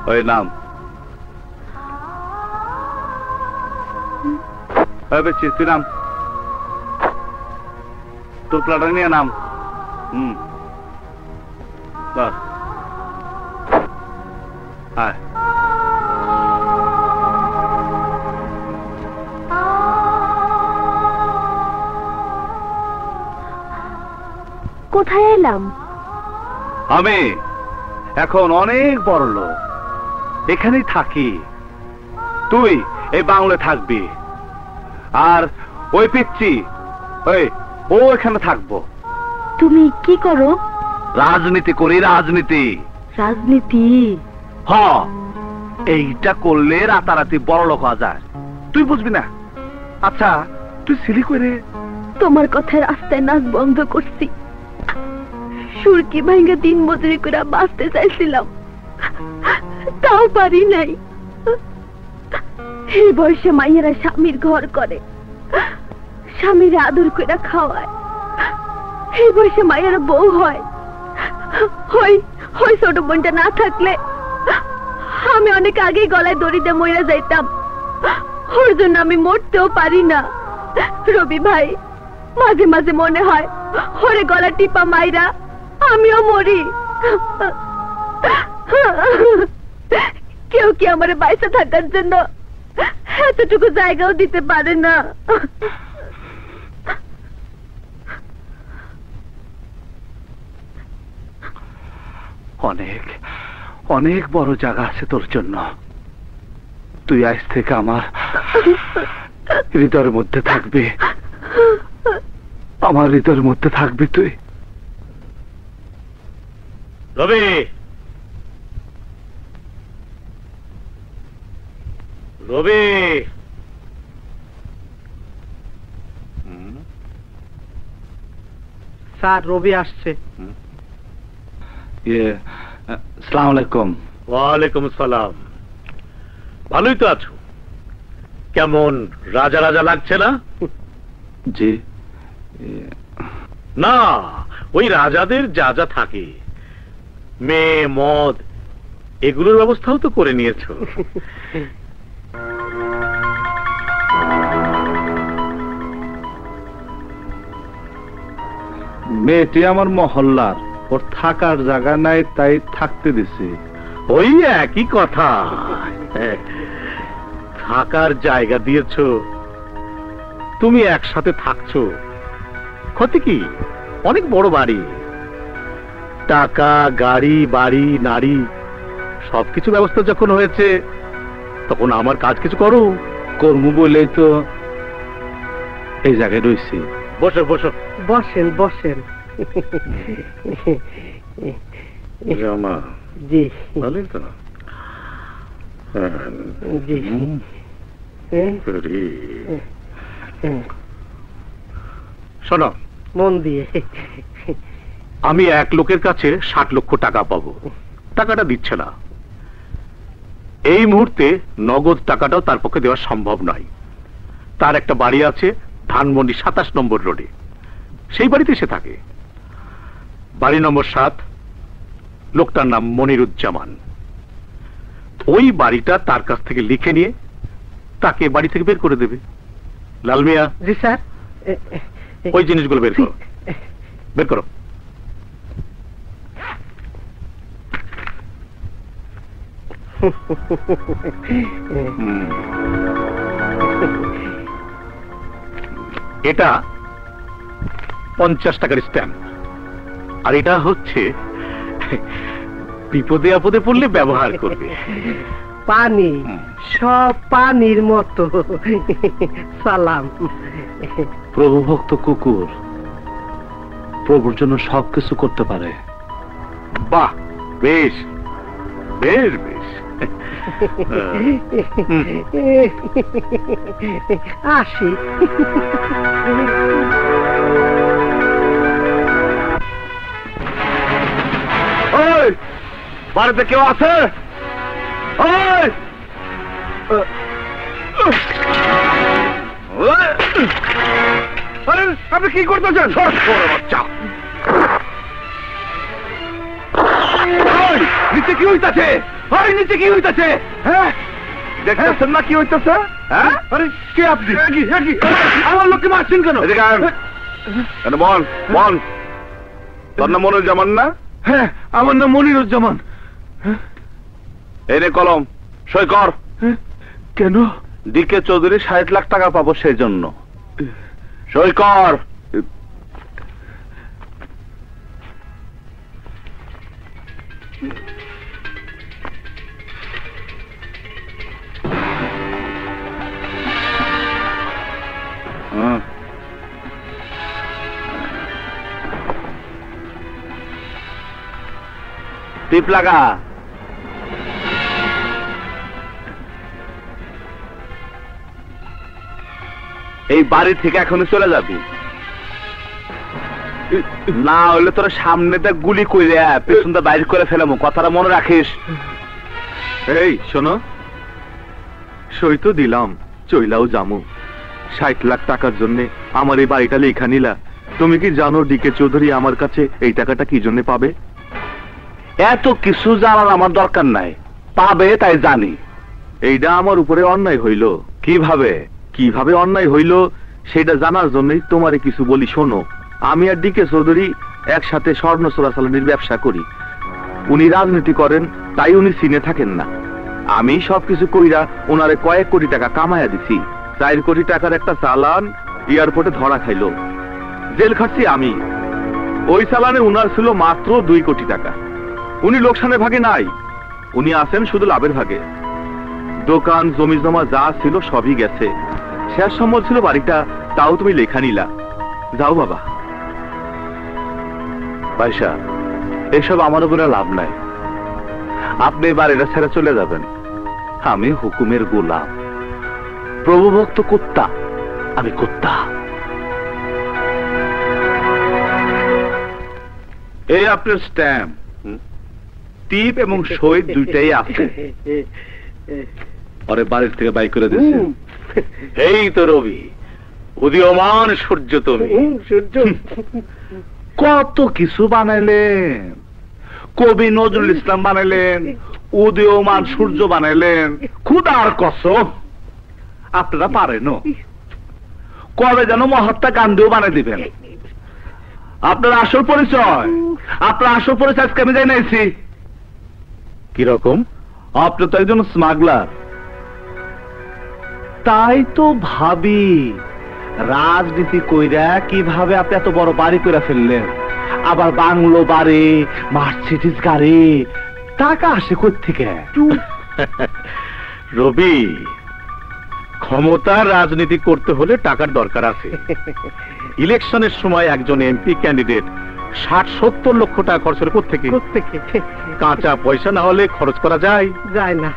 ওই নাম তুই নাম তোর প্লাটা নিয়ে নাম বাস হ্যাঁ কোথায় এলাম? আমি এখন অনেক বড় লোক, এখানেই থাকি। তুই এই বাংলায় থাকবি, আর ওই পিচ্ছি ও এখানে থাকবো। তুমি কি করো? রাজনীতি করি। রাজনীতি? রাজনীতি? হ্যাঁ, এইটা করলে রাতারাতি বড় লোক হওয়া যায়। তুই বুঝবি না। আচ্ছা তুই সিলি করে? তোমার কথায় রাস্তায় নাচ বন্ধ করছি, সুরকি ভাঙ্গা দিন মজুরি করে বাঁচতে চাইছিলাম, তাও পারি নাই। এই বয়সে মাইয়েরা স্বামীর ঘর করে, স্বামীর আদর করে খাওয়ায়। এই বয়সে মায়েরা বউ হয়। ওই ছোট বোনটা না থাকলে আমি অনেক আগেই গলায় দড়ি দিয়ে মরে যাইতাম। ওর জন্য আমি মরতেও পারি না। রবি ভাই, মাঝে মাঝে মনে হয় ওরে গলা টিপা মাইরা আমিও মরি। কেউ কি আমার বাইসে থাকার জন্য এতটুকু জায়গাও দিতে পারে না। অনেক অনেক বড় জায়গা আছে তোর জন্য। তুই আজ থেকে আমার হৃদয়ের মধ্যে থাকবি, আমার হৃদয়ের মধ্যে থাকবি তুই। রবি, রবি, স্যার রবি আসছে। আসসালামু আলাইকুম। ওয়ালাইকুম সালাম। ভালোই তো আছো? কেমন রাজা রাজা লাগছে না? জি না, ওই রাজাদের যা যা থাকে, মেয়ে মদ এগুলোর ব্যবস্থাও তো করে নিয়েছো। মেয়েটি আমার মহল্লার, ওর থাকার জায়গা নাই তাই থাকতে দিছি। ওই একই কথা, থাকার জায়গা দিয়েছো, তুমি একসাথে থাকছো, ক্ষতি কি? অনেক বড় বাড়ি, টাকা, গাড়ি, বাড়ি, নারী সবকিছু ব্যবস্থা যখন হয়েছে, তখন আমার কাজ কিছু করো। কর্ম বলেই তো এই জায়গায় রয়েছি। বসো বসো। বসেন বসেন। জামা জি ভালোই তো। জি শোনো, মন দিয়ে। আমি এক লোকের কাছে 60 লক্ষ টাকা পাবো, টাকাটা দিচ্ছে না। এই মুহূর্তে নগদ টাকাটাও তার পক্ষে দেওয়া সম্ভব নয়। তার একটা বাড়ি আছে ধানমন্ডি 27 নম্বর রোডে, সেই বাড়িতে সে থাকে। বাড়ি নম্বর 7, লোকটার নাম মনিরুজ্জামান। ওই বাড়িটা তার কাছ থেকে লিখে নিয়ে তাকে বাড়ি থেকে বের করে দেবে। লাল মিয়া। জি স্যার। ওই জিনিসগুলো বের করো, বের করো। এটা 50 টাকার স্ট্যাম্প, আর এটা হচ্ছে বিপদে আপদে পড়লে ব্যবহার করবে। পানি, সব পানির মতো। সালাম। প্রভুভক্ত কুকুর প্রভুর জন্য সবকিছু করতে পারে। বাহ, বেশ বেশ বেশ। আসি। ওই বাড়িতে কেউ আছে? ওই আরে আপনি কি করতেছেন? বাচ্চা নিচে কি হইতাছে? ওই নিচে কি হইতাছে? হ্যাঁ, দেখতেছেন না কি হইতাছে? হ্যাঁ, আরে কে আপনি? আমার লোককে মারছেন কেন? এদিকে আয়। কেন বল, বল। তোর নাম মনিরুজ্জামান না? হ্যাঁ, আমার নাম মনিরুজ্জামান। এই নে কলম, সই কর। কেন? ডিকে চৌধুরী 60 লাখ টাকা পাবো সেই জন্য। সই কর। টিপ লাগা। এই বাড়ি থেকে এখনই চলে যাবি, না হলে তোর সামনেতে গুলি করে পেছনটা বাইর করে ফেলামো। কথাটা মনে রাখিস। এই শোনো, সই তো দিলাম, চইলাও জামু। 60 লাখ টাকার জন্য আমার এই বাড়িটা লেখা নিলা। তুমি কি জানো ডিকে চৌধুরী আমার কাছে এই টাকাটা কি জন্য পাবে? এত কিছু জানার আমার দরকার নাই, পাবে তাই জানি। এইটা আমার উপরে অন্যায় হইল। কিভাবে? কিভাবে অন্যায় হইল সেটা জানার জন্যই তোমারে কিছু বলি। শোনো, আমি আর ডিকে চৌধুরী একসাথে স্বর্ণ চোরাচালানির ব্যবসা করি। উনি রাজনীতি করেন, তাই উনি সিনে থাকেন না। আমি সবকিছু কইরা ওনারে কয়েক কোটি টাকা কামাইয়া দিছি। 4 কোটি টাকার একটা চালান এয়ারপোর্টে ধরা খাইল, জেল খাটছি আমি। ওই চালানে উনার ছিল মাত্র 2 কোটি টাকা। উনি লোকসানের ভাগে নাই, উনি আছেন শুধু লাভের ভাগে। দোকান জমি জমা যা ছিল সবই গেছে। শেষ সম্বল ছিল বাড়িটা, তাও তুমি লেখা নিলা। যাও বাবা। পয়সা এসব আমার উপরে লাভ নাই। আপনি বাড়িটা ছেড়ে চলে যাবেন। আমি হুকুমের গোলাম, প্রভুভক্ত কুত্তা। আমি কুত্তা। এই আপনার স্ট্যাম্প, টিপ এবং সই দুইটাই আছে। পরে বাড়ির থেকে বাই করে দিচ্ছেন। এই তো রবি, উদীয়মান সূর্য। তুমি সূর্য কত কিছু বানাইলেন। কবি নজরুল ইসলাম বানাইলেন, উদীয়মান সূর্য বানাইলেন। খুদার কসম আপনারা পারেন। কবে যেন মহাত্মা গান্ধীও বানাই দিবেন। আপনার আসল পরিচয়, আপনার আসল পরিচয় আজকে আমি জানাইছি। কিরকম? আপনি তো একজন স্মাগলার। তাই তো ভাবি, রাজনীতি কইরা কিভাবে আপনি এত বড় বাড়ি করে ফেললেন, আবার বাংলো বাড়ি, মার্সিডিজ গাড়ি, টাকা আসে কোত্থেকে? রবি, ক্ষমতার রাজনীতি করতে হলে টাকার দরকার আছে। ইলেকশনের সময় একজন এমপি ক্যান্ডিডেট 60-70 লক্ষ টাকা খরচ করে কোত্থেকে? কোত্থেকে? কাঁচা পয়সা না হলে খরচ করা যায়? যায় না।